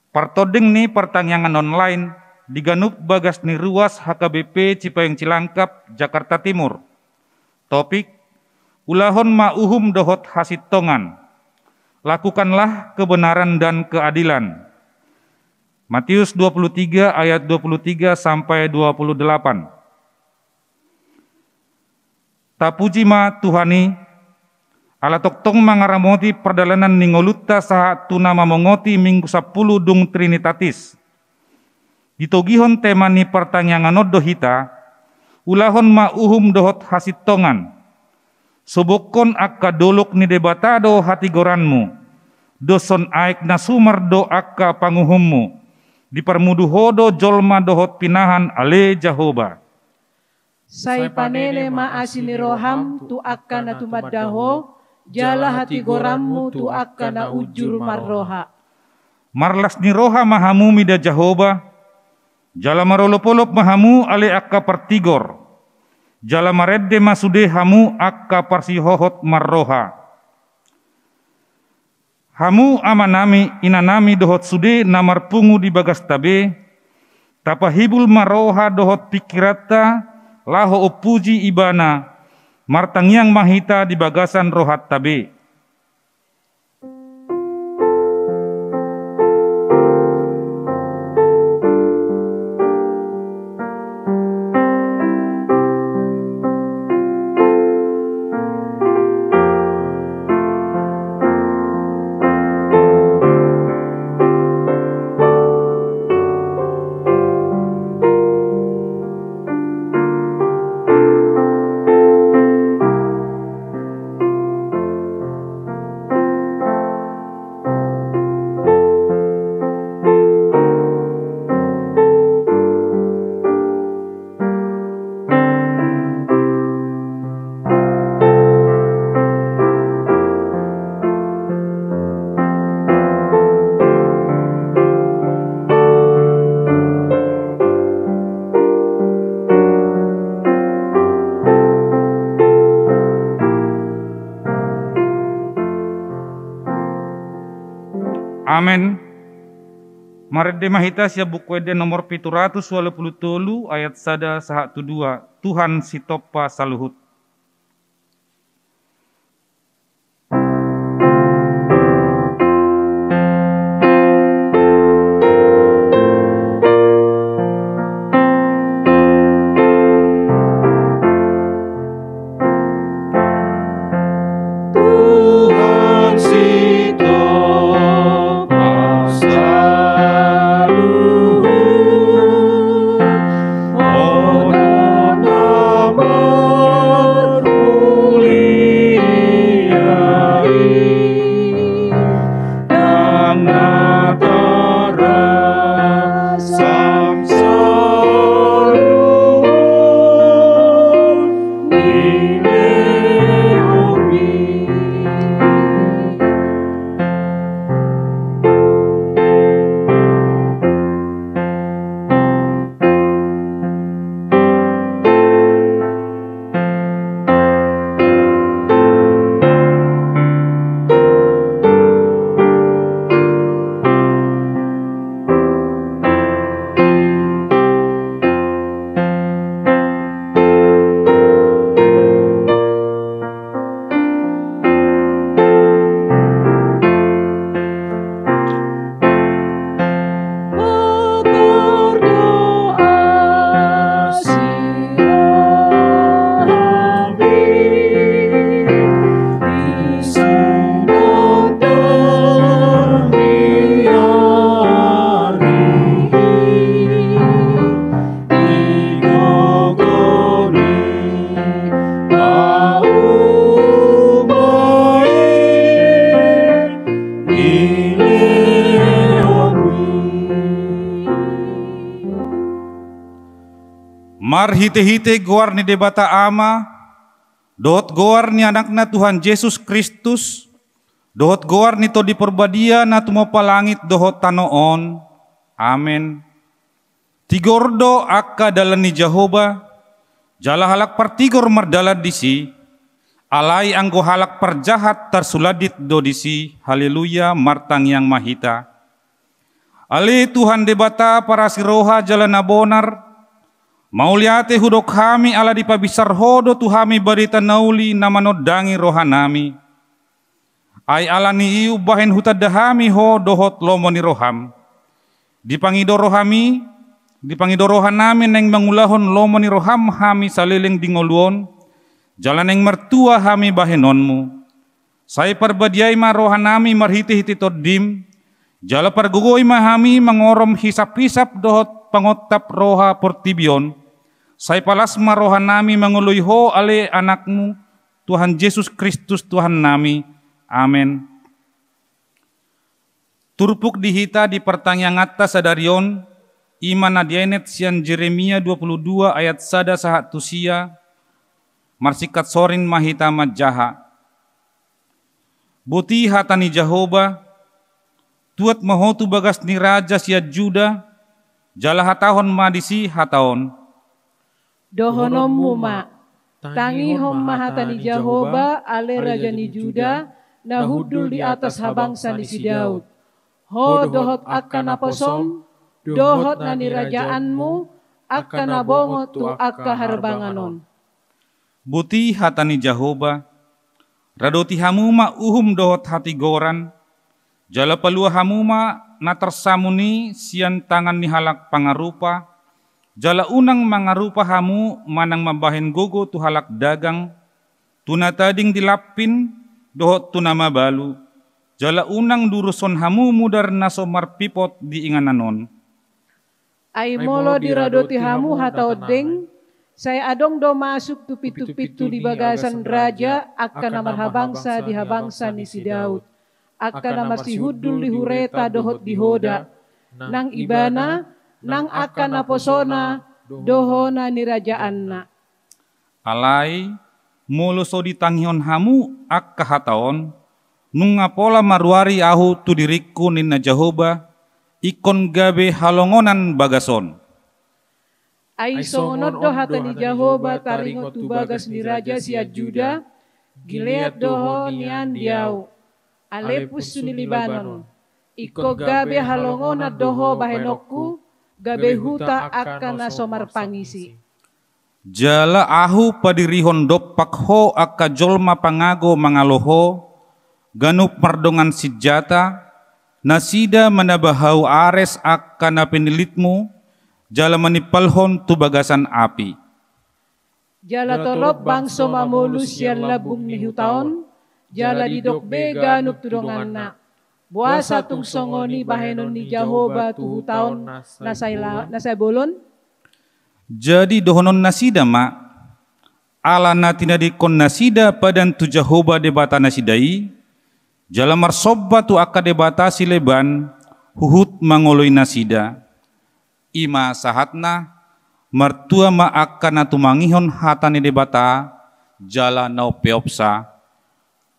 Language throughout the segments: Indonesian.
Partodeng ni pertanyaan online diganup bagas ni ruas HKBP Cipayung Cilangkap, Jakarta Timur. Topik, ulahon ma'uhum dohot hasit tongan. Lakukanlah kebenaran dan keadilan. Matius 23 ayat 23 sampai 28. Tapuji ma Tuhani, ala toktong mangaramoti perdalanan ningoluta saat tuna mamongoti minggu 10 dung Trinitatis. Ditogihon tema ni pertanyaan dohita, ulahon ma'uhum dohot hasit tongan. Sobokon akka dolok ni debatado hati goranmu, doson aik na sumardo akka panguhummu, dipermudu hodo jolma dohot pinahan ale Jahoba. Sai panene maasini roham tu akan tumadaho, jala hati gorammu tu akan ujur marroha. Marlas ni roha mahamu mida Jahoba, jala marolopolop mahamu ale akka pertigor, jala maredde masude hamu akka parsihohot marroha. Hamu amanami inanami dohot sude namar pungu di bagas tabe, tapahibul maroha dohot pikirata, laho upuji ibana, martangyang mahita di bagasan rohat tabe. Amen. Maredde mahita sia buku ede nomor 783 ayat 1-2. Tuhan sitopa saluhut. Mar hite-hite goar ni debata ama, dohot goar ni anakna Tuhan Yesus Kristus, dohot goar ni to di perbadia na tumo palangit dohot tanoon. Amen. Tigordo akka dalan ni Jahoba, jala halak partigor mardalad disi, alai anggo halak perjahat tersuladit do disi, haleluya martang yang mahita. Ali Tuhan debata para siroha jalan abonar, mauliate hudok kami ala dipabisar hodo tuhami barita nauli namanodangi rohanami. Ay ala ni iu bahen hutadahami ho dohot lomoni roham. Dipangidorohami, dipangidorohanami neng mangulahon lomoni roham hami saliling dingoluon, jalan neng mertua hami bahenonmu. Saya perbadiai ma rohanami marhiti-hiti todim, jala pergugoi mahami mengorom hisap-hisap dohot pangotap roha portibion. Saya palasma rohanami mengului ho ale anakmu, Tuhan Yesus Kristus Tuhan nami. Amin. Turpuk dihita di pertanyaan atas sadarion, iman nadienet sian Jeremia 22 ayat sada sahat tusia, marsikat sorin mahita majaha. Buti hatani Jehoba, tuat mahotu bagas ni raja sia Juda, jala hatahon madisi hataon. Dohonom muma, tangi hom mahatani Jehoba ale raja ni Juda, na hudul di atas habangsa ni si Daud. Ho dohot akan aposom, dohot na nirajaanmu, akan abongot tu akka harbanganon. Buti hatani Jehoba, radoti hamuma uhum dohot hati goran, jala palua hamuma na tersamuni sian tangan ni halak pangarupa, jala unang mangarupa hamu manang mabahin gogo tu halak dagang, tuna tading dilapin dohot tuna mabalu, jala unang duruson hamu mudar naso marpipot di ingananon. Ay molo diradoti hamu hatau deng, saya adong do masuk tu pitu-pitu di bagasan raja akan namar habangsa di habangsa ni si Daud. Akan namar si hudul di hureta dohot di hoda. Nang ibana, nang akan aposona dohona ni rajaanna. Alai, molo so ditangihon hamu akka hataon, nung apola marwari ahu tu diriku nina Jehoba, ikon gabe halongonan bagason. Ay songonod do hatani Jehoba taringot tu bagas ni raja sia Juda, gileat doho nian diau, alepus ni Libanon, iko gabe halongona doho bahenokku, gabe huta akan nasomar pangisi. Jala ahu padirihon dopak ho akka jolma pangago mangaloho, ganup mardongan sijata, nasida manabahau ares akan napinilitmu, jala manipalhon tu bagasan api. Jala torop bangso mamulus yan labung ni hutaon, jala didokbe ganup tudongan na. Buasa tung songoni bahenon ni Jehoba tu hutaon nasay bolon. Jadi dohonon nasida ma, ala natina dikon nasida padan tu Jehoba debata nasidai, jala marsobba tu akka debata sileban, huhut mangoloi nasida. Ima sahatna mertua ma akan natumangihon hatani debata jala nau peopsa.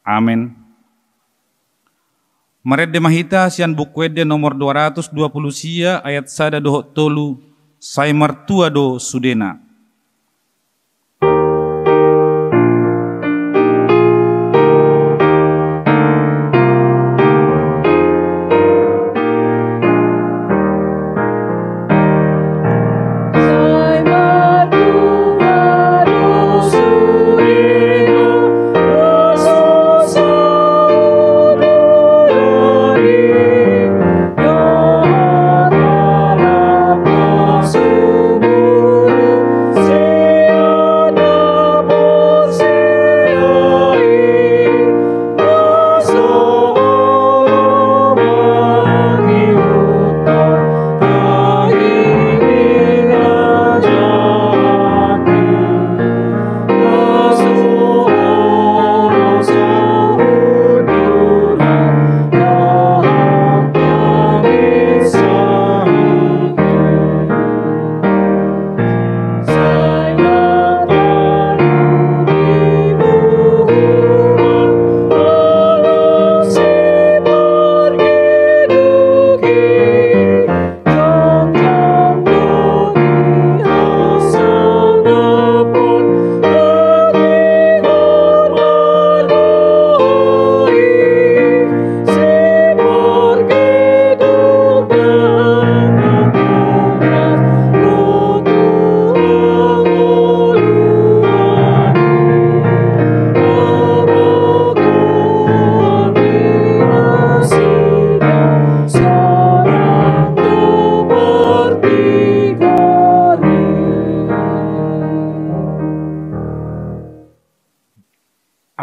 Amin. Mared demahita sian bukwede nomor 220 sia ayat sada dohot tolu sai mertua do sudena.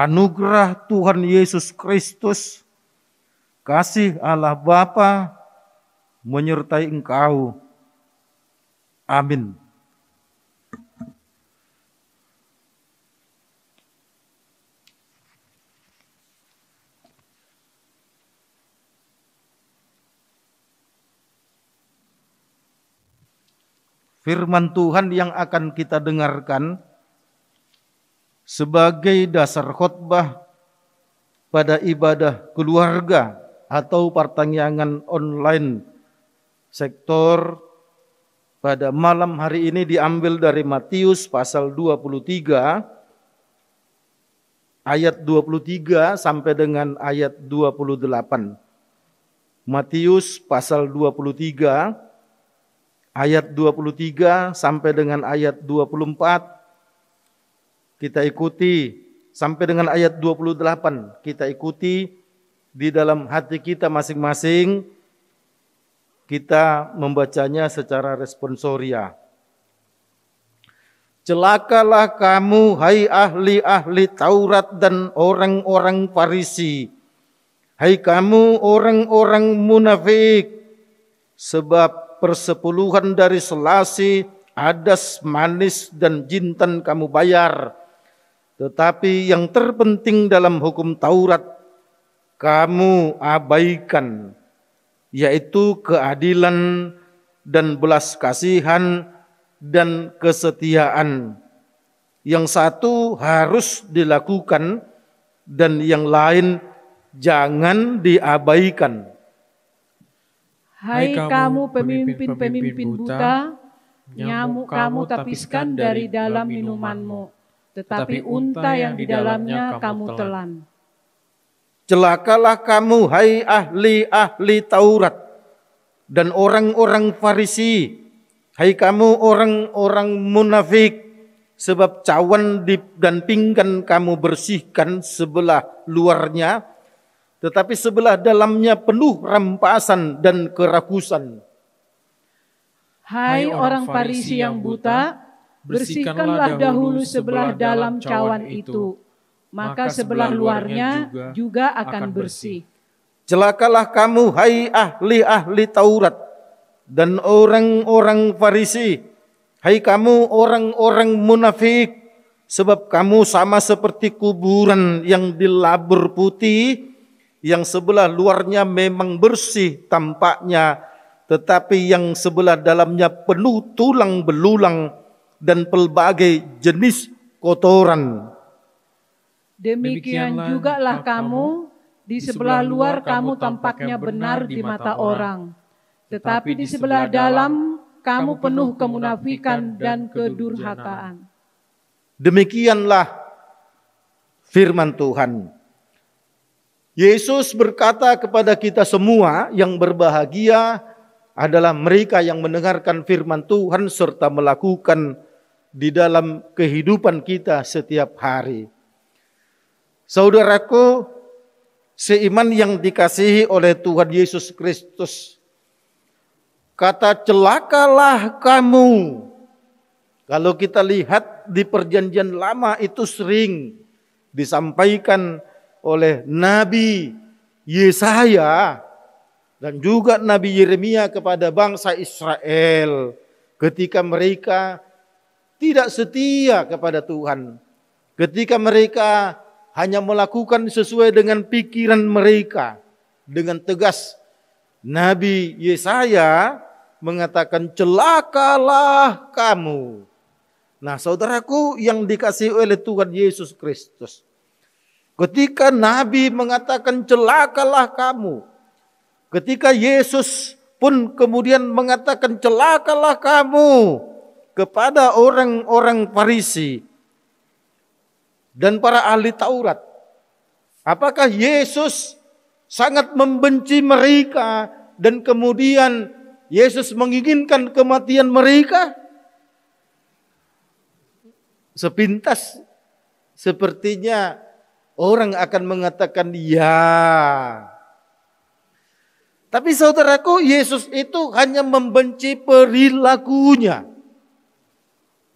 anugerah Tuhan Yesus Kristus, kasih Allah Bapa menyertai engkau. Amin. Firman Tuhan yang akan kita dengarkan sebagai dasar khotbah pada ibadah keluarga atau pertanyaan online sektor pada malam hari ini diambil dari Matius pasal 23 ayat 23 sampai dengan ayat 28. Matius pasal 23 ayat 23 sampai dengan ayat 24. Kita ikuti sampai dengan ayat 28. Kita ikuti di dalam hati kita masing-masing. Kita membacanya secara responsoria. Celakalah kamu, hai ahli-ahli Taurat dan orang-orang Farisi. Hai kamu orang-orang munafik, sebab persepuluhan dari selasi, adas, manis, dan jintan kamu bayar. Tetapi yang terpenting dalam hukum Taurat kamu abaikan, yaitu keadilan dan belas kasihan dan kesetiaan. Yang satu harus dilakukan dan yang lain jangan diabaikan. Hai kamu pemimpin-pemimpin buta, nyamuk kamu tapiskan dari dalam minumanmu, tetapi unta yang di dalamnya kamu telan. Celakalah kamu, hai ahli-ahli Taurat dan orang-orang Farisi, hai kamu orang-orang munafik, sebab cawan dan pinggan kamu bersihkan sebelah luarnya, tetapi sebelah dalamnya penuh rampasan dan kerakusan. Hai orang Farisi yang buta, bersihkanlah dahulu sebelah dalam cawan itu, maka sebelah luarnya juga akan bersih. Celakalah kamu, hai ahli-ahli Taurat dan orang-orang Farisi, hai kamu orang-orang munafik, sebab kamu sama seperti kuburan yang dilabur putih, yang sebelah luarnya memang bersih tampaknya, tetapi yang sebelah dalamnya penuh tulang belulang dan pelbagai jenis kotoran. Demikian jugalah kamu, di sebelah luar kamu tampaknya benar di mata orang, tetapi di sebelah dalam kamu penuh kemunafikan dan kedurhakaan. Demikianlah firman Tuhan. Yesus berkata kepada kita semua, yang berbahagia adalah mereka yang mendengarkan firman Tuhan serta melakukan di dalam kehidupan kita setiap hari. Saudaraku, seiman yang dikasihi oleh Tuhan Yesus Kristus, kata celakalah kamu, kalau kita lihat di perjanjian lama itu sering disampaikan oleh Nabi Yesaya dan juga Nabi Yeremia kepada bangsa Israel ketika mereka tidak setia kepada Tuhan, ketika mereka hanya melakukan sesuai dengan pikiran mereka. Dengan tegas Nabi Yesaya mengatakan celakalah kamu. Nah, saudaraku yang dikasihi oleh Tuhan Yesus Kristus, ketika Nabi mengatakan celakalah kamu, ketika Yesus pun kemudian mengatakan celakalah kamu kepada orang-orang Farisi dan para ahli Taurat, apakah Yesus sangat membenci mereka dan kemudian Yesus menginginkan kematian mereka? Sepintas sepertinya orang akan mengatakan ya. Tapi saudaraku, Yesus itu hanya membenci perilakunya.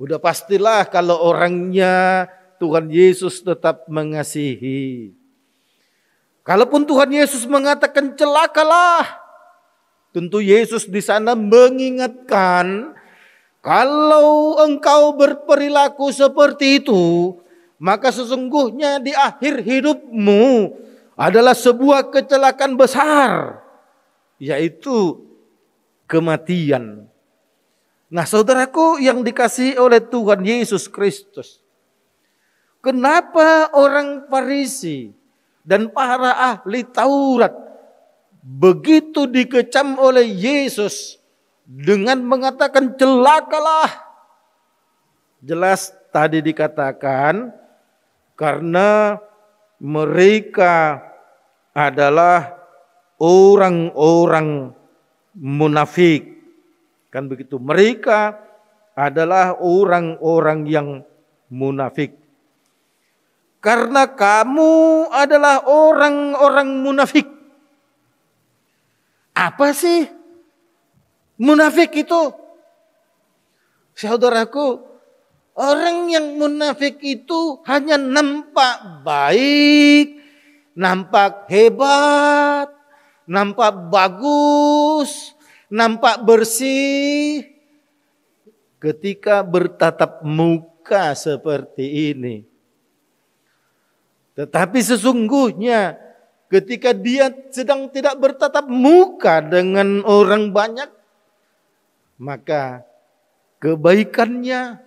Udah pastilah kalau orangnya Tuhan Yesus tetap mengasihi. Kalaupun Tuhan Yesus mengatakan celakalah, tentu Yesus di sana mengingatkan, kalau engkau berperilaku seperti itu, maka sesungguhnya di akhir hidupmu adalah sebuah kecelakaan besar, yaitu kematian. Nah, saudaraku yang dikasihi oleh Tuhan Yesus Kristus, kenapa orang Farisi dan para ahli Taurat begitu dikecam oleh Yesus dengan mengatakan celakalah? Jelas tadi dikatakan karena mereka adalah orang-orang munafik. Kan begitu, mereka adalah orang-orang yang munafik. Karena kamu adalah orang-orang munafik. Apa sih munafik itu? Saudaraku, orang yang munafik itu hanya nampak baik, nampak hebat, nampak bagus, nampak bersih. Ketika bertatap muka seperti ini. Tetapi sesungguhnya ketika dia sedang tidak bertatap muka dengan orang banyak, maka kebaikannya,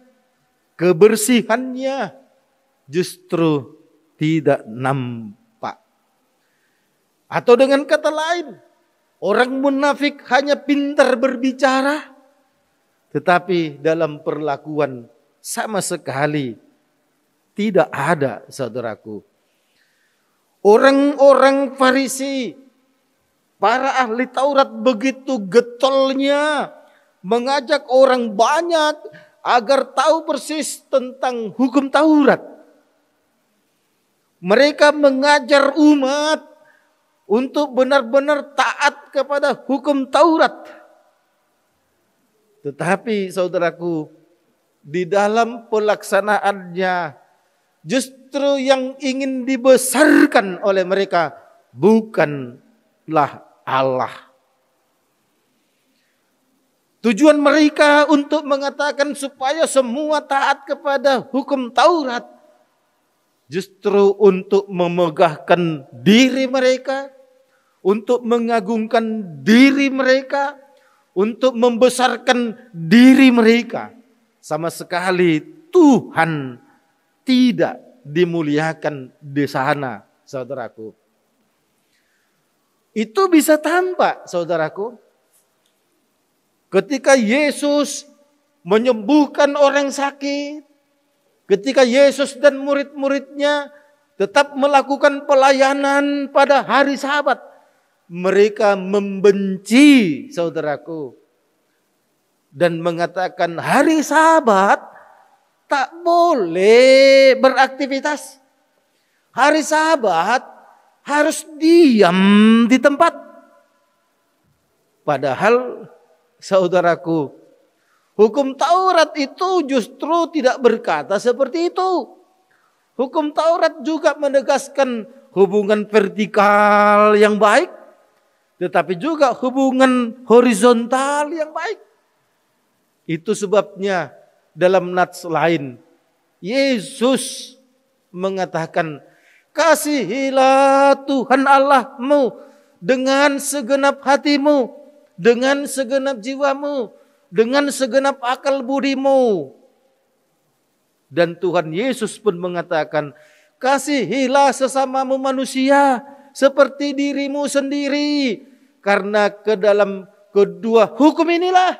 kebersihannya justru tidak nampak. Atau dengan kata lain, orang munafik hanya pintar berbicara, tetapi dalam perlakuan sama sekali tidak ada, saudaraku. Orang-orang Farisi, para ahli Taurat begitu getolnya mengajak orang banyak agar tahu persis tentang hukum Taurat. Mereka mengajar umat untuk benar-benar taat kepada hukum Taurat. Tetapi saudaraku, di dalam pelaksanaannya justru yang ingin dibesarkan oleh mereka bukanlah Allah. Tujuan mereka untuk mengatakan supaya semua taat kepada hukum Taurat justru untuk memegahkan diri mereka, untuk mengagungkan diri mereka, untuk membesarkan diri mereka. Sama sekali Tuhan tidak dimuliakan di sana, saudaraku. Itu bisa tampak, saudaraku, ketika Yesus menyembuhkan orang sakit, ketika Yesus dan murid-muridnya tetap melakukan pelayanan pada hari Sabat, mereka membenci, saudaraku, dan mengatakan hari Sabat tak boleh beraktivitas. Hari Sabat harus diam di tempat. Padahal saudaraku, hukum Taurat itu justru tidak berkata seperti itu. Hukum Taurat juga menegaskan hubungan vertikal yang baik, tetapi juga hubungan horizontal yang baik. Itu sebabnya dalam nats lain Yesus mengatakan, kasihilah Tuhan Allahmu dengan segenap hatimu, dengan segenap jiwamu, dengan segenap akal budimu. Dan Tuhan Yesus pun mengatakan, kasihilah sesamamu manusia seperti dirimu sendiri. Karena ke dalam kedua hukum inilah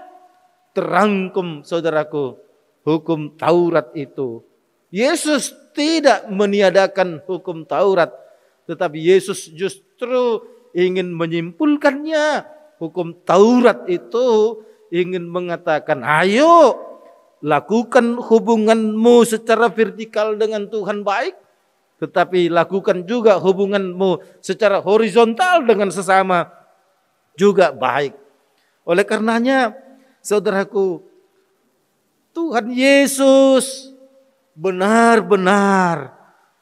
terangkum, saudaraku, hukum Taurat itu. Yesus tidak meniadakan hukum Taurat, tetapi Yesus justru ingin menyimpulkannya. Hukum Taurat itu ingin mengatakan, ayo lakukan hubunganmu secara vertikal dengan Tuhan baik, tetapi lakukan juga hubunganmu secara horizontal dengan sesama juga baik. Oleh karenanya, saudaraku, Tuhan Yesus benar-benar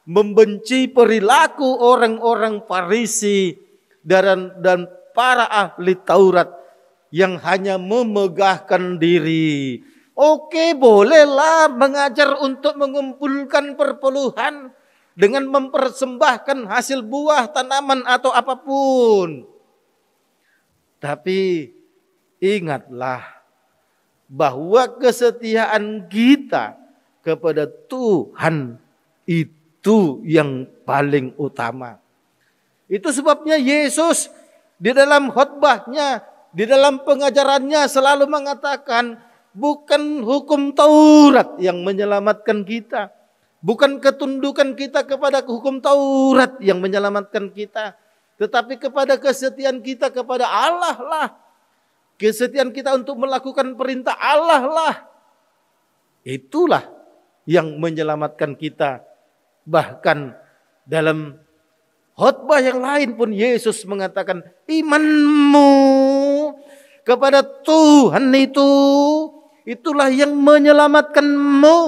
membenci perilaku orang-orang Farisi dan para ahli Taurat yang hanya memegahkan diri. Oke, bolehlah mengajar untuk mengumpulkan perpuluhan dengan mempersembahkan hasil buah tanaman atau apapun. Tapi ingatlah bahwa kesetiaan kita kepada Tuhan itu yang paling utama. Itu sebabnya Yesus di dalam khotbahnya, di dalam pengajarannya selalu mengatakan, bukan hukum Taurat yang menyelamatkan kita, bukan ketundukan kita kepada hukum Taurat yang menyelamatkan kita, tetapi kepada kesetiaan kita kepada Allah lah. Kesetiaan kita untuk melakukan perintah Allah lah. Itulah yang menyelamatkan kita. Bahkan dalam khotbah yang lain pun Yesus mengatakan, imanmu kepada Tuhan itulah yang menyelamatkanmu.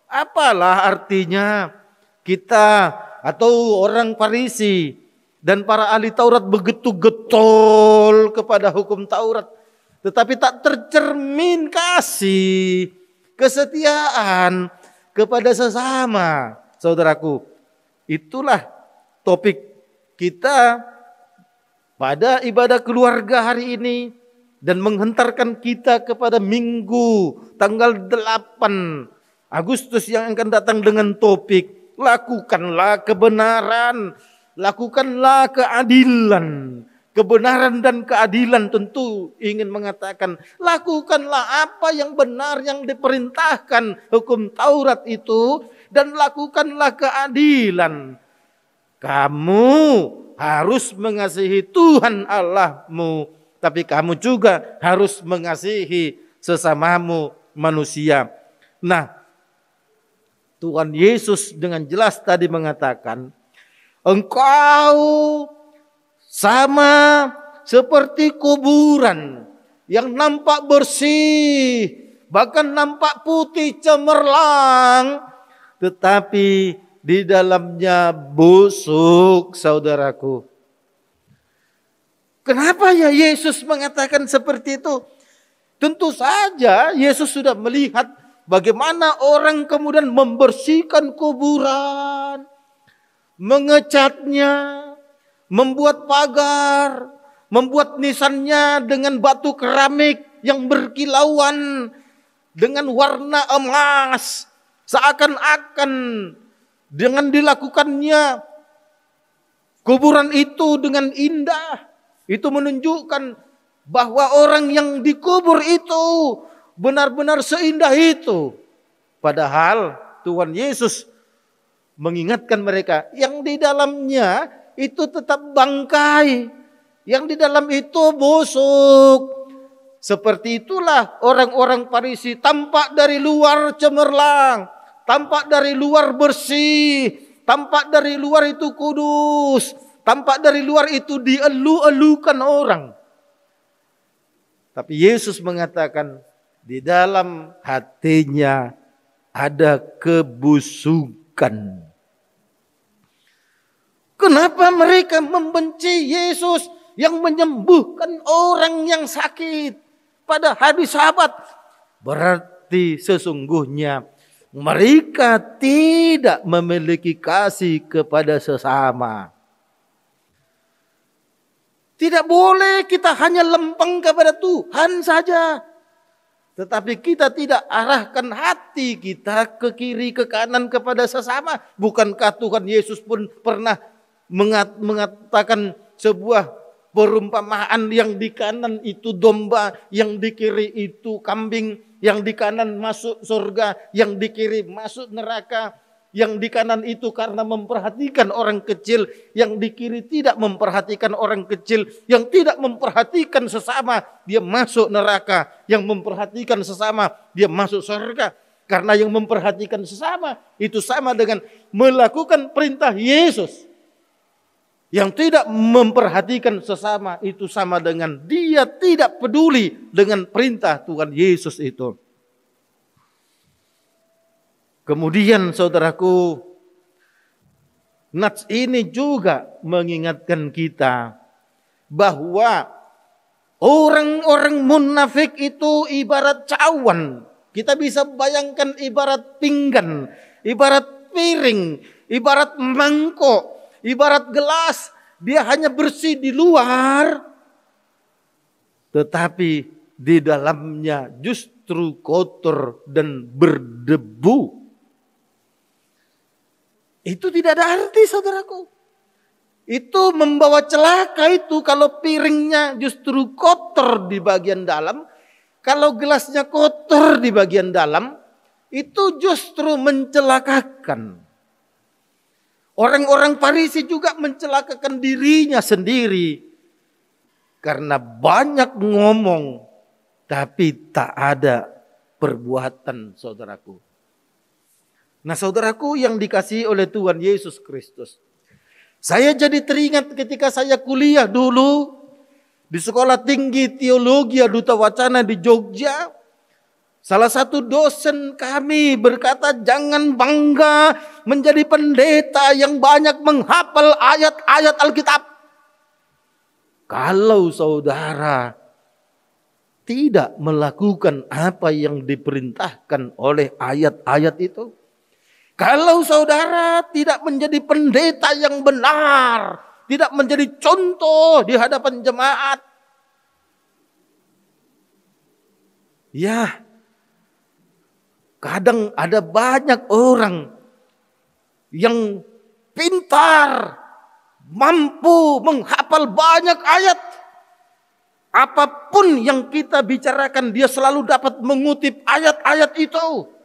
Apalah artinya kita atau orang Farisi dan para ahli Taurat begitu getol kepada hukum Taurat, tetapi tak tercermin kasih, kesetiaan kepada sesama. Saudaraku, itulah topik kita pada ibadah keluarga hari ini dan menghentarkan kita kepada Minggu tanggal 8 Agustus yang akan datang dengan topik lakukanlah kebenaran, lakukanlah keadilan. Kebenaran dan keadilan tentu ingin mengatakan lakukanlah apa yang benar yang diperintahkan hukum Taurat itu dan lakukanlah keadilan. Kamu harus mengasihi Tuhan Allahmu, tapi kamu juga harus mengasihi sesamamu manusia. Nah, Tuhan Yesus dengan jelas tadi mengatakan, engkau sama seperti kuburan yang nampak bersih, bahkan nampak putih cemerlang, tetapi di dalamnya busuk, saudaraku. Kenapa ya Yesus mengatakan seperti itu? Tentu saja Yesus sudah melihat bagaimana orang kemudian membersihkan kuburan, mengecatnya, membuat pagar, membuat nisannya dengan batu keramik yang berkilauan dengan warna emas, seakan-akan dengan dilakukannya kuburan itu dengan indah, itu menunjukkan bahwa orang yang dikubur itu benar-benar seindah itu. Padahal Tuhan Yesus mengingatkan mereka yang di dalamnya itu tetap bangkai, yang di dalam itu busuk. Seperti itulah orang-orang Farisi, tampak dari luar cemerlang, tampak dari luar bersih, tampak dari luar itu kudus, tampak dari luar itu dielu-elukan orang. Tapi Yesus mengatakan di dalam hatinya ada kebusukan. Kenapa mereka membenci Yesus yang menyembuhkan orang yang sakit pada hari Sabat? Berarti sesungguhnya mereka tidak memiliki kasih kepada sesama. Tidak boleh kita hanya lempeng kepada Tuhan saja, tetapi kita tidak arahkan hati kita ke kiri ke kanan kepada sesama. Bukankah Tuhan Yesus pun pernah mengatakan sebuah perumpamaan, yang di kanan itu domba, yang di kiri itu kambing, yang di kanan masuk surga, yang di kiri masuk neraka, yang di kanan itu karena memperhatikan orang kecil, yang di kiri tidak memperhatikan orang kecil, yang tidak memperhatikan sesama dia masuk neraka, yang memperhatikan sesama dia masuk surga. Karena yang memperhatikan sesama itu sama dengan melakukan perintah Yesus. Yang tidak memperhatikan sesama itu sama dengan dia tidak peduli dengan perintah Tuhan Yesus itu. Kemudian saudaraku, nats ini juga mengingatkan kita bahwa orang-orang munafik itu ibarat cawan. Kita bisa bayangkan ibarat pinggan, ibarat piring, ibarat mangkok, ibarat gelas. Dia hanya bersih di luar, tetapi di dalamnya justru kotor dan berdebu. Itu tidak ada arti, saudaraku. Itu membawa celaka itu kalau piringnya justru kotor di bagian dalam. Kalau gelasnya kotor di bagian dalam, itu justru mencelakakan. Orang-orang Farisi juga mencelakakan dirinya sendiri. Karena banyak ngomong, tapi tak ada perbuatan, saudaraku. Nah, saudaraku yang dikasihi oleh Tuhan Yesus Kristus. Saya jadi teringat ketika saya kuliah dulu di Sekolah Tinggi Teologi Duta Wacana di Jogja. Salah satu dosen kami berkata, jangan bangga menjadi pendeta yang banyak menghafal ayat-ayat Alkitab. Kalau saudara tidak melakukan apa yang diperintahkan oleh ayat-ayat itu, kalau saudara tidak menjadi pendeta yang benar, tidak menjadi contoh di hadapan jemaat, ya, kadang ada banyak orang yang pintar, mampu menghafal banyak ayat. Apapun yang kita bicarakan, dia selalu dapat mengutip ayat-ayat itu.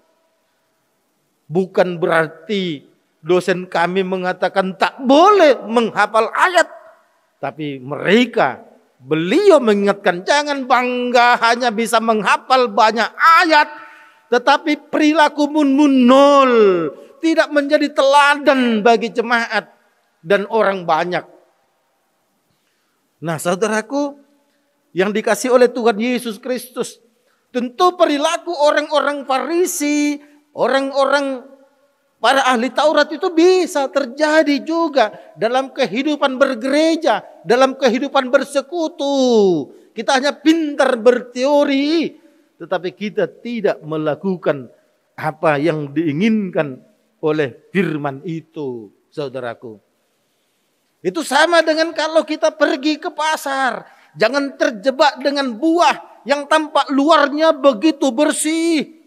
Bukan berarti dosen kami mengatakan tak boleh menghafal ayat. Tapi beliau mengingatkan, jangan bangga hanya bisa menghafal banyak ayat, tetapi perilakumu nol, tidak menjadi teladan bagi jemaat dan orang banyak. Nah, saudaraku yang dikasihi oleh Tuhan Yesus Kristus, tentu perilaku orang-orang Farisi, orang-orang para ahli Taurat itu bisa terjadi juga dalam kehidupan bergereja, dalam kehidupan bersekutu. Kita hanya pintar berteori, tetapi kita tidak melakukan apa yang diinginkan oleh firman itu, saudaraku. Itu sama dengan kalau kita pergi ke pasar. Jangan terjebak dengan buah yang tampak luarnya begitu bersih.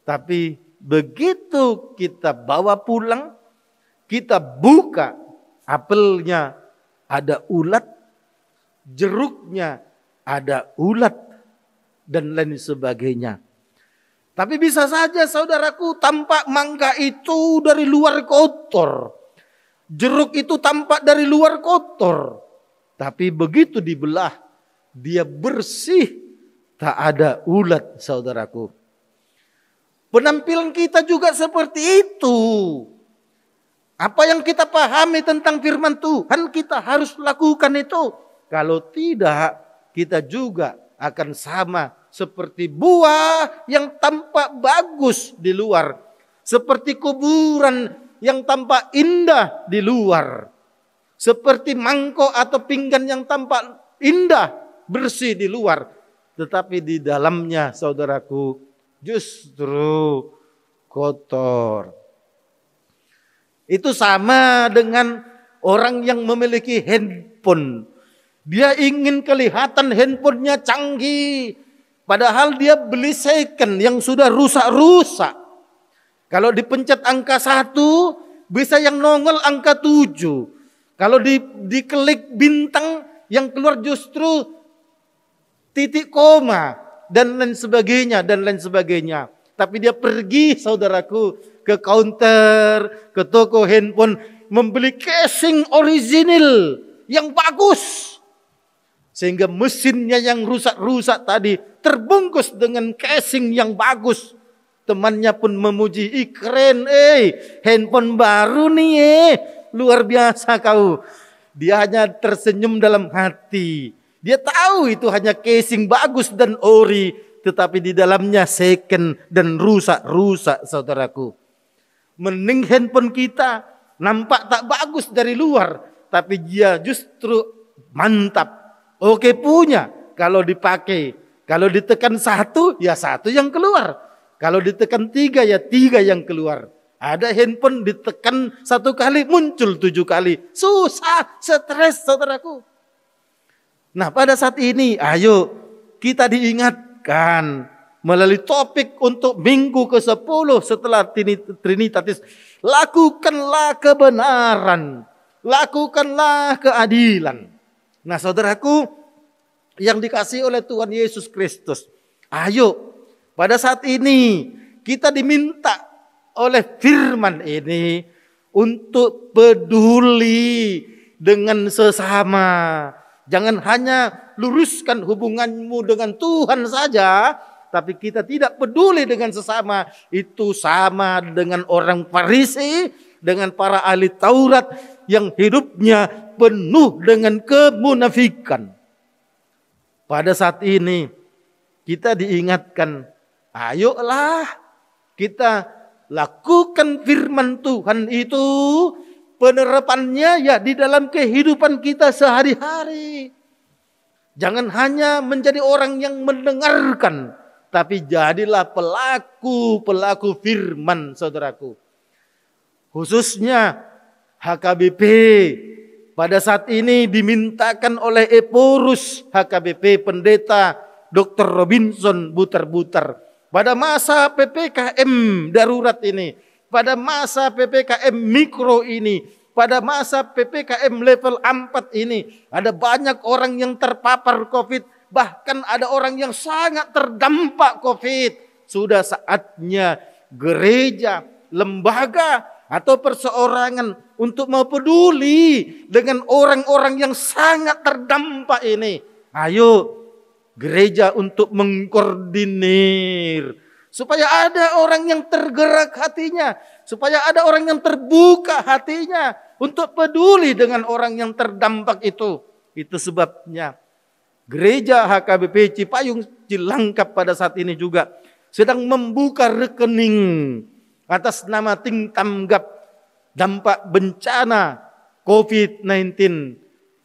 Tapi begitu kita bawa pulang, kita buka, apelnya ada ulat, jeruknya ada ulat, dan lain sebagainya. Tapi bisa saja saudaraku, tampak mangga itu dari luar kotor, jeruk itu tampak dari luar kotor, tapi begitu dibelah, dia bersih, tak ada ulat, saudaraku. Penampilan kita juga seperti itu. Apa yang kita pahami tentang firman Tuhan, kita harus lakukan itu. Kalau tidak, kita juga akan sama seperti buah yang tampak bagus di luar, seperti kuburan yang tampak indah di luar, seperti mangkok atau pinggan yang tampak indah, bersih di luar, tetapi di dalamnya, saudaraku, justru kotor. Itu sama dengan orang yang memiliki handphone. Dia ingin kelihatan handphonenya canggih, padahal dia beli second yang sudah rusak-rusak. Kalau dipencet angka 1, bisa yang nongol angka 7. Kalau diklik bintang, yang keluar justru titik koma dan lain sebagainya, dan lain sebagainya. Tapi dia pergi, saudaraku, ke counter, ke toko handphone, membeli casing original yang bagus. Sehingga mesinnya yang rusak-rusak tadi terbungkus dengan casing yang bagus. Temannya pun memuji, ih keren, handphone baru nih, luar biasa kau. Dia hanya tersenyum dalam hati. Dia tahu itu hanya casing bagus dan ori, tetapi di dalamnya second dan rusak-rusak, saudaraku. Mending handphone kita nampak tak bagus dari luar, tapi dia justru mantap. Oke punya kalau dipakai. Kalau ditekan 1, ya 1 yang keluar. Kalau ditekan 3, ya 3 yang keluar. Ada handphone ditekan 1 kali, muncul 7 kali. Susah, stres, saudaraku. Nah, pada saat ini, ayo kita diingatkan melalui topik untuk minggu ke-10 setelah Trinitatis. Lakukanlah kebenaran. Lakukanlah keadilan. Nah, saudaraku yang dikasihi oleh Tuhan Yesus Kristus. Ayo, pada saat ini kita diminta oleh firman ini untuk peduli dengan sesama. Jangan hanya luruskan hubunganmu dengan Tuhan saja, tapi kita tidak peduli dengan sesama. Itu sama dengan orang Farisi, dengan para ahli Taurat yang hidupnya penuh dengan kemunafikan. Pada saat ini kita diingatkan, ayolah kita lakukan firman Tuhan itu. Penerapannya ya di dalam kehidupan kita sehari-hari. Jangan hanya menjadi orang yang mendengarkan, tapi jadilah pelaku firman, saudaraku. Khususnya HKBP pada saat ini dimintakan oleh Eporus HKBP Pendeta Dr. Robinson Butar-Butar. Pada masa PPKM darurat ini, pada masa PPKM mikro ini, pada masa PPKM level 4 ini, ada banyak orang yang terpapar COVID, bahkan ada orang yang sangat terdampak COVID. Sudah saatnya gereja, lembaga, atau perseorangan untuk mau peduli dengan orang-orang yang sangat terdampak ini. Ayo gereja untuk mengkoordinir supaya ada orang yang tergerak hatinya, supaya ada orang yang terbuka hatinya untuk peduli dengan orang yang terdampak itu. Itu sebabnya gereja HKBP Cipayung Cilangkap pada saat ini juga sedang membuka rekening atas nama Ting Tamgap dampak bencana COVID-19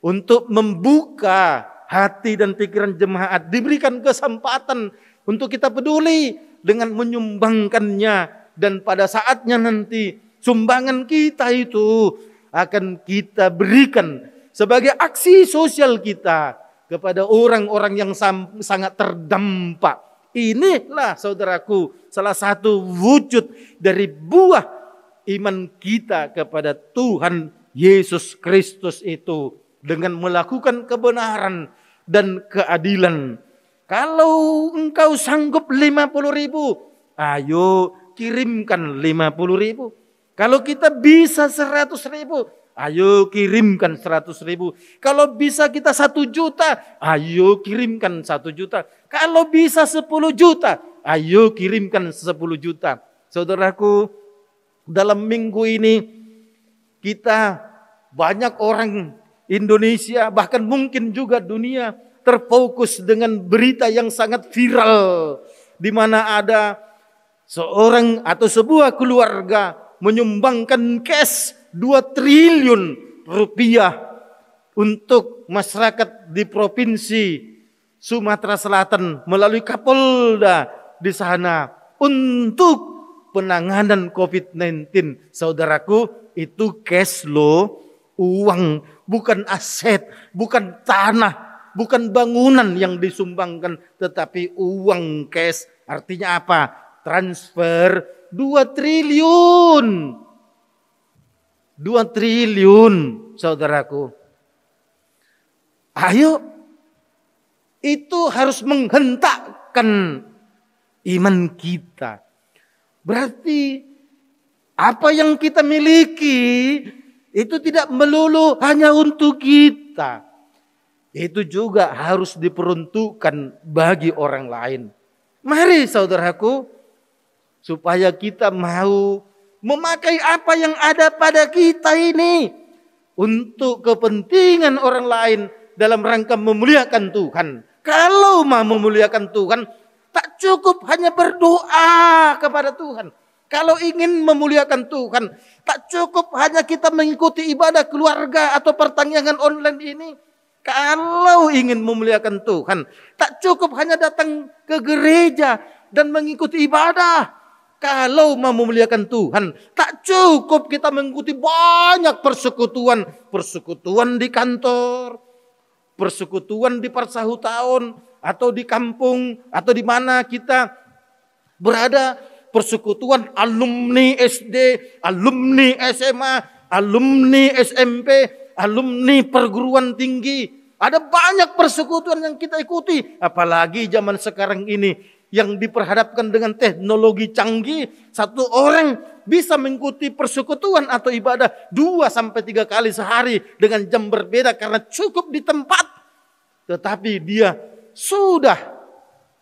untuk membuka hati dan pikiran jemaat, diberikan kesempatan untuk kita peduli dengan menyumbangkannya, dan pada saatnya nanti sumbangan kita itu akan kita berikan sebagai aksi sosial kita kepada orang-orang yang sangat terdampak. Inilah saudaraku salah satu wujud dari buah iman kita kepada Tuhan Yesus Kristus itu, dengan melakukan kebenaran dan keadilan. Kalau engkau sanggup 50.000, ayo kirimkan 50.000. Kalau kita bisa 100.000, ayo kirimkan 100.000. Kalau bisa kita 1 juta, ayo kirimkan 1 juta. Kalau bisa 10 juta, ayo kirimkan 10 juta. Saudaraku, dalam minggu ini kita banyak orang Indonesia, bahkan mungkin juga dunia, terfokus dengan berita yang sangat viral, di mana ada seorang atau sebuah keluarga menyumbangkan cash 2 triliun rupiah untuk masyarakat di provinsi Sumatera Selatan melalui Kapolda di sana untuk penanganan COVID-19. Saudaraku, itu cash loh, uang, bukan aset, bukan tanah, bukan bangunan yang disumbangkan, tetapi uang cash. Artinya apa? Transfer 2 triliun. 2 triliun, saudaraku. Ayo, itu harus menghentakkan iman kita. Berarti apa yang kita miliki itu tidak melulu hanya untuk kita. Itu juga harus diperuntukkan bagi orang lain. Mari saudaraku, supaya kita mau memakai apa yang ada pada kita ini untuk kepentingan orang lain dalam rangka memuliakan Tuhan. Kalau mau memuliakan Tuhan, tak Tak cukup hanya berdoa kepada Tuhan. Kalau ingin memuliakan Tuhan, tak cukup hanya kita mengikuti ibadah keluarga atau pertanyaan online ini. Kalau ingin memuliakan Tuhan, tak cukup hanya datang ke gereja dan mengikuti ibadah. Kalau mau memuliakan Tuhan, tak cukup kita mengikuti banyak persekutuan. Persekutuan di kantor, persekutuan di persahutahun, atau di kampung, atau di mana kita berada. Persekutuan alumni SD, alumni SMA, alumni SMP, alumni perguruan tinggi. Ada banyak persekutuan yang kita ikuti. Apalagi zaman sekarang ini yang diperhadapkan dengan teknologi canggih. Satu orang bisa mengikuti persekutuan atau ibadah 2-3 kali sehari dengan jam berbeda karena cukup di tempat. Tetapi dia sudah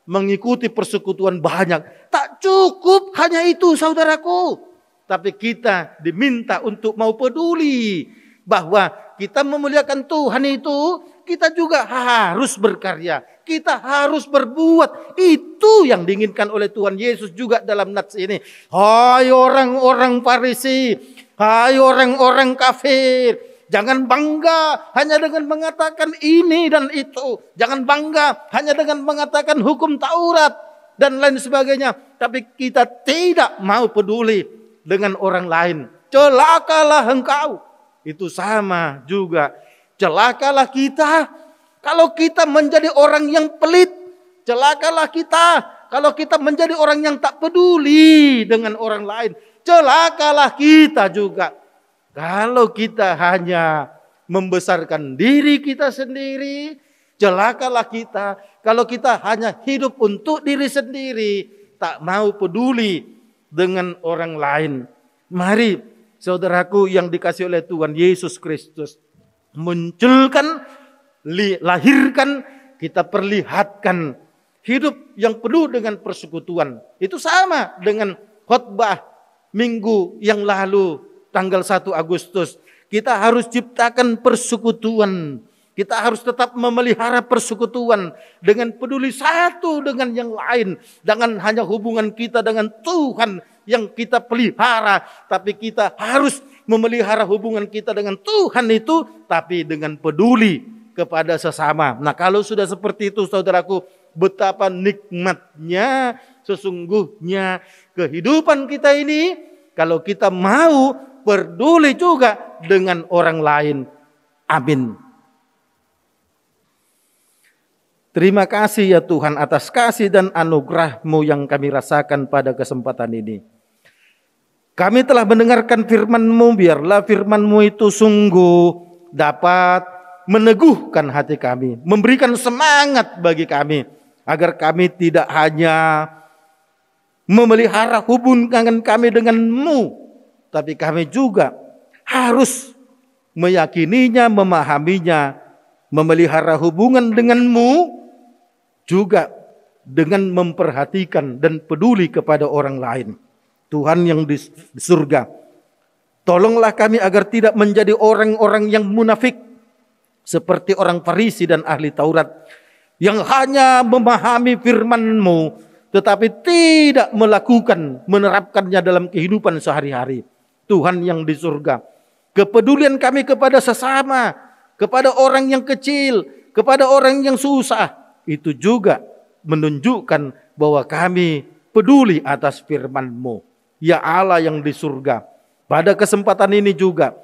mengikuti persekutuan banyak. Tak cukup hanya itu, saudaraku. Tapi kita diminta untuk mau peduli bahwa kita memuliakan Tuhan itu, kita juga harus berkarya. Kita harus berbuat. Itu yang diinginkan oleh Tuhan Yesus juga dalam nats ini. Hai orang-orang Farisi, hai orang-orang kafir, jangan bangga hanya dengan mengatakan ini dan itu. Jangan bangga hanya dengan mengatakan hukum Taurat dan lain sebagainya. Tapi kita tidak mau peduli dengan orang lain. Celakalah engkau. Itu sama juga. Celakalah kita kalau kita menjadi orang yang pelit. Celakalah kita kalau kita menjadi orang yang tak peduli dengan orang lain. Celakalah kita juga kalau kita hanya membesarkan diri kita sendiri. Celakalah kita kalau kita hanya hidup untuk diri sendiri, tak mau peduli dengan orang lain. Mari saudaraku yang dikasihi oleh Tuhan Yesus Kristus, munculkan, lahirkan, kita perlihatkan hidup yang penuh dengan persekutuan. Itu sama dengan khotbah minggu yang lalu tanggal 1 Agustus. Kita harus ciptakan persekutuan. Kita harus tetap memelihara persekutuan dengan peduli satu dengan yang lain. Jangan hanya hubungan kita dengan Tuhan yang kita pelihara, tapi kita harus memelihara hubungan kita dengan Tuhan itu, tapi dengan peduli kepada sesama. Nah, kalau sudah seperti itu, saudaraku, betapa nikmatnya sesungguhnya kehidupan kita ini kalau kita mau peduli juga dengan orang lain. Amin. Terima kasih ya Tuhan atas kasih dan anugerah-Mu yang kami rasakan pada kesempatan ini. Kami telah mendengarkan firman-Mu, biarlah firman-Mu itu sungguh dapat meneguhkan hati kami, memberikan semangat bagi kami, agar kami tidak hanya memelihara hubungan kami dengan-Mu, tapi kami juga harus meyakininya, memahaminya, memelihara hubungan dengan-Mu, juga dengan memperhatikan dan peduli kepada orang lain. Tuhan yang di surga, tolonglah kami agar tidak menjadi orang-orang yang munafik seperti orang Farisi dan ahli Taurat yang hanya memahami firman-Mu tetapi tidak menerapkannya dalam kehidupan sehari-hari. Tuhan yang di surga, kepedulian kami kepada sesama, kepada orang yang kecil, kepada orang yang susah, itu juga menunjukkan bahwa kami peduli atas firman-Mu. Ya Allah yang di surga, pada kesempatan ini juga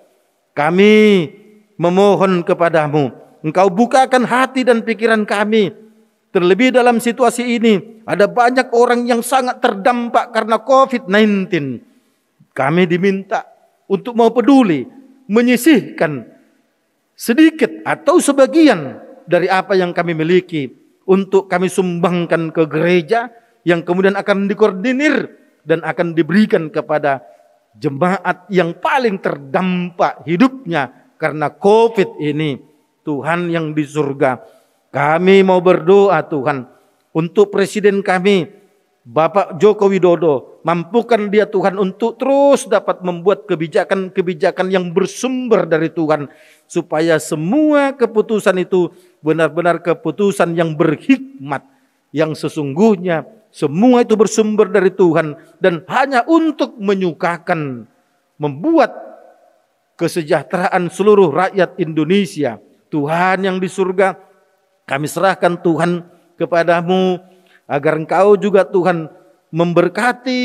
kami memohon kepadamu, Engkau bukakan hati dan pikiran kami. Terlebih dalam situasi ini, ada banyak orang yang sangat terdampak karena COVID-19. Kami diminta untuk mau peduli, menyisihkan sedikit atau sebagian dari apa yang kami miliki untuk kami sumbangkan ke gereja yang kemudian akan dikoordinir dan akan diberikan kepada jemaat yang paling terdampak hidupnya karena COVID ini. Tuhan yang di surga, kami mau berdoa Tuhan untuk presiden kami, Bapak Joko Widodo. Mampukan dia Tuhan untuk terus dapat membuat kebijakan-kebijakan yang bersumber dari Tuhan, supaya semua keputusan itu benar-benar keputusan yang berhikmat, yang sesungguhnya Semua itu bersumber dari Tuhan dan hanya untuk menyukakan, membuat kesejahteraan seluruh rakyat Indonesia. Tuhan yang di surga, kami serahkan Tuhan kepadamu agar Engkau juga Tuhan memberkati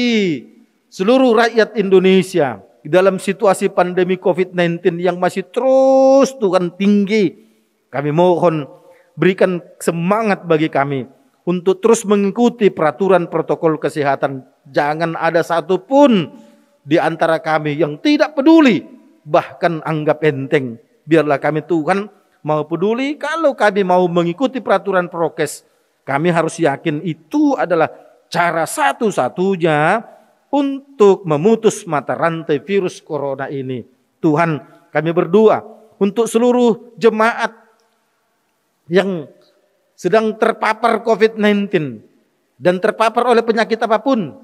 seluruh rakyat Indonesia dalam situasi pandemi COVID-19 yang masih terus Tuhan tinggi. Kami mohon berikan semangat bagi kami untuk terus mengikuti peraturan protokol kesehatan. Jangan ada satupun di antara kami yang tidak peduli, bahkan anggap enteng. Biarlah kami Tuhan mau peduli. Kalau kami mau mengikuti peraturan prokes, kami harus yakin itu adalah cara satu-satunya untuk memutus mata rantai virus corona ini. Tuhan, kami berdoa untuk seluruh jemaat yang sedang terpapar COVID-19 dan terpapar oleh penyakit apapun.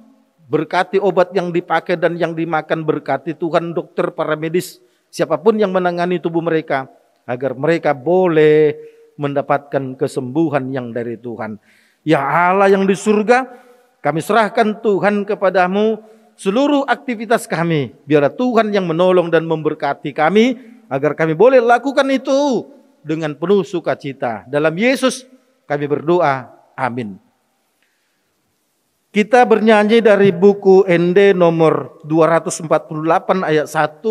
Berkati obat yang dipakai dan yang dimakan, berkati Tuhan dokter, para medis, siapapun yang menangani tubuh mereka, agar mereka boleh mendapatkan kesembuhan yang dari Tuhan. Ya Allah yang di surga, kami serahkan Tuhan kepadamu seluruh aktivitas kami. Biarlah Tuhan yang menolong dan memberkati kami, agar kami boleh lakukan itu dengan penuh sukacita. Dalam Yesus kami berdoa, amin. Kita bernyanyi dari buku ND nomor 248 ayat 1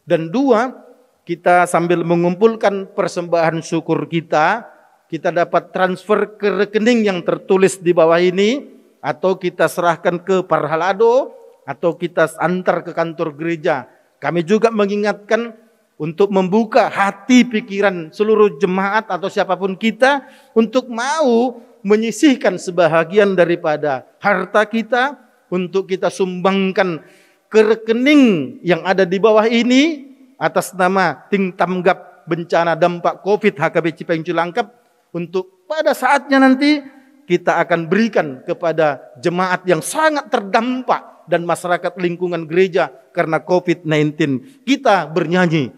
dan 2. Kita sambil mengumpulkan persembahan syukur kita dapat transfer ke rekening yang tertulis di bawah ini, atau kita serahkan ke Parhalado, atau kita antar ke kantor gereja. Kami juga mengingatkan untuk membuka hati pikiran seluruh jemaat atau siapapun kita untuk mau menyisihkan sebahagian daripada harta kita untuk kita sumbangkan ke rekening yang ada di bawah ini atas nama Tim Tanggap Bencana Dampak Covid HKB Cipayung Cilangkap, untuk pada saatnya nanti kita akan berikan kepada jemaat yang sangat terdampak dan masyarakat lingkungan gereja karena COVID-19. Kita bernyanyi.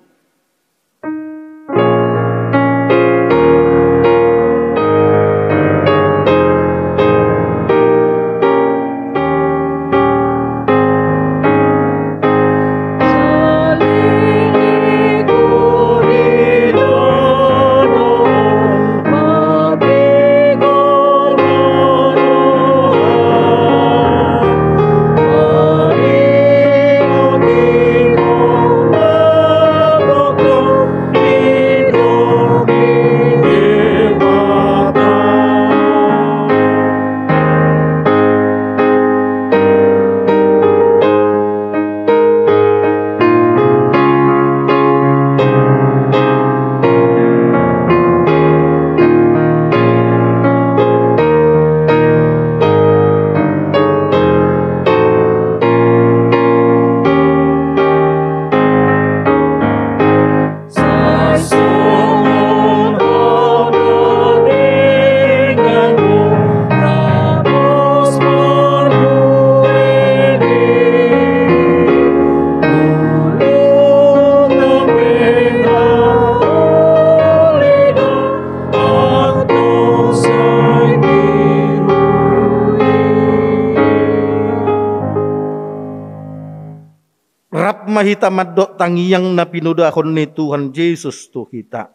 Mahita madok tangiyang na pinudahon ni Tuhan Yesus to kita.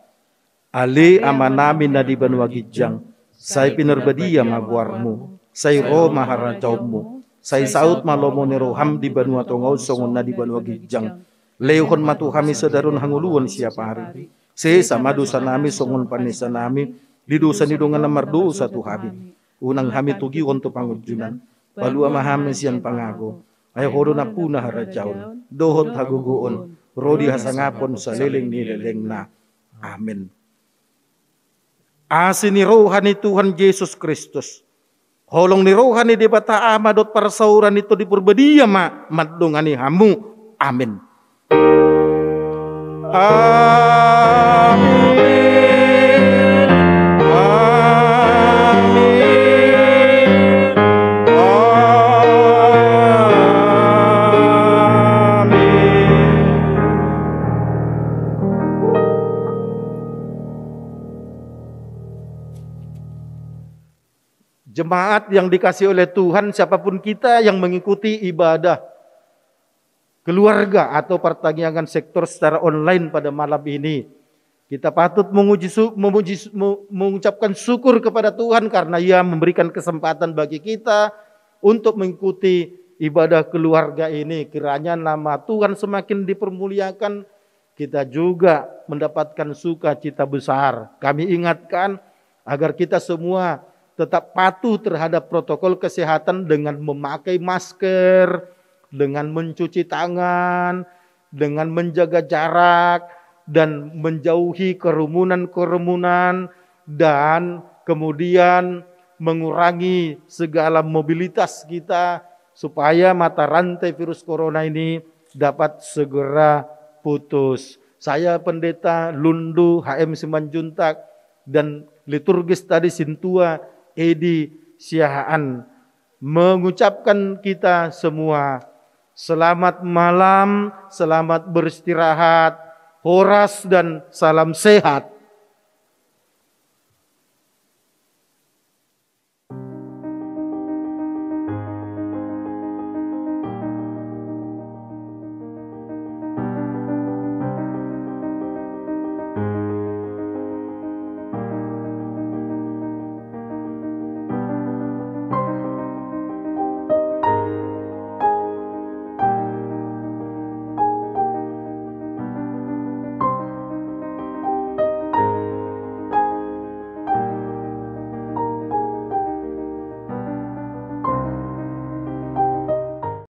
Ali amanami na di banwagidjang, say pinerbadia magwarmo, say Roma harajawmo, say saut malomo ni roham di banwa tongaw songon na di banwagidjang. Lehon matu kami sadarun hanguluan siapa hari. Sesa madusa nami songon panisa nami, lidusa nidungan na mardusa tu habi. Unang hami tugiwon to pangudjunan, palua mahami siyan pangago. Ay horo na puna harajawon, dohot haguguon, rodi hasangapon sa liling nilileng na. Amen. Asin ni rohan ni Tuhan Yesus Kristus, holong ni rohan ni dibata amadot para sauran ito di purbadia madungan ni hamu. Amen. Amen. Jemaat yang dikasih oleh Tuhan, siapapun kita yang mengikuti ibadah keluarga atau pertanian sektor secara online pada malam ini, kita patut mengucapkan syukur kepada Tuhan karena Ia memberikan kesempatan bagi kita untuk mengikuti ibadah keluarga ini. Kiranya nama Tuhan semakin dipermuliakan, kita juga mendapatkan sukacita besar. Kami ingatkan agar kita semua tetap patuh terhadap protokol kesehatan dengan memakai masker, dengan mencuci tangan, dengan menjaga jarak, dan menjauhi kerumunan-kerumunan, dan kemudian mengurangi segala mobilitas kita supaya mata rantai virus corona ini dapat segera putus. Saya Pendeta Lundu HM Simanjuntak dan liturgis tadi Sintua Edi Siahaan mengucapkan kita semua selamat malam, selamat beristirahat, horas dan salam sehat.